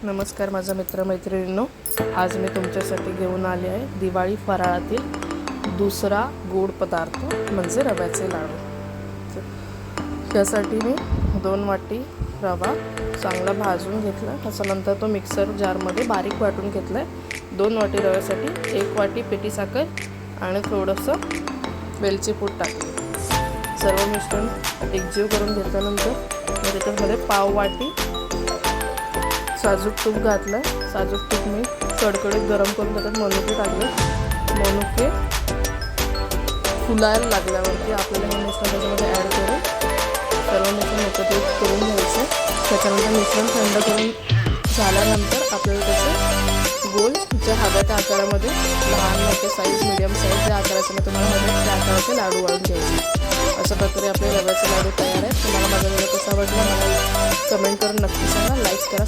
नमस्कार माझ्या मित्रमैत्रिणींनो, आज मी तुमच्यासाठी घेऊन आले आहे दिवाळी फराळातील दुसरा गोड पदार्थ म्हणजे रव्याचे लाडू। त्यासाठी मी 2 वाटी रवा चांगला भाजून घेतला। त्याच्यानंतर तो मिक्सर जारमध्ये बारीक वाटून घेतला आहे। 2 वाटी रव्यासाठी 1 वाटी पिठी साखर आणि थोडंसं वेलची पूड टाकली। सर्व मिश्रण एकजीव करून घेतल्यानंतर त्याच्यामध्ये पाव वाटी साजूक तूप घातलं। साजूक तूप मी कडकडीत गरम करून त्याच्यात मनुके टाकले। मनुके फुलायला लागल्यावरती आपल्याला हे मिश्रण त्याच्यामध्ये ॲड करून सर्व मिश्रण एकत्रित करून घ्यायचं। त्याच्यानंतर मिश्रण थंड करून झाल्यानंतर आपल्याला त्याचे गोल ज्या हव्या त्या आकारामध्ये लहान मोठे साईज मीडियम साईज ज्या आकाराचे मी तुम्हाला हवे त्या आकाराचे लाडू वाळून घ्यायचे। अशा प्रकारे आपले रव्याचे लाडू तयार आहेत। तुम्हाला माझा व्हिडिओ कसा वाटला मला कमेंट करून नक्की सांगा, लाईक करा,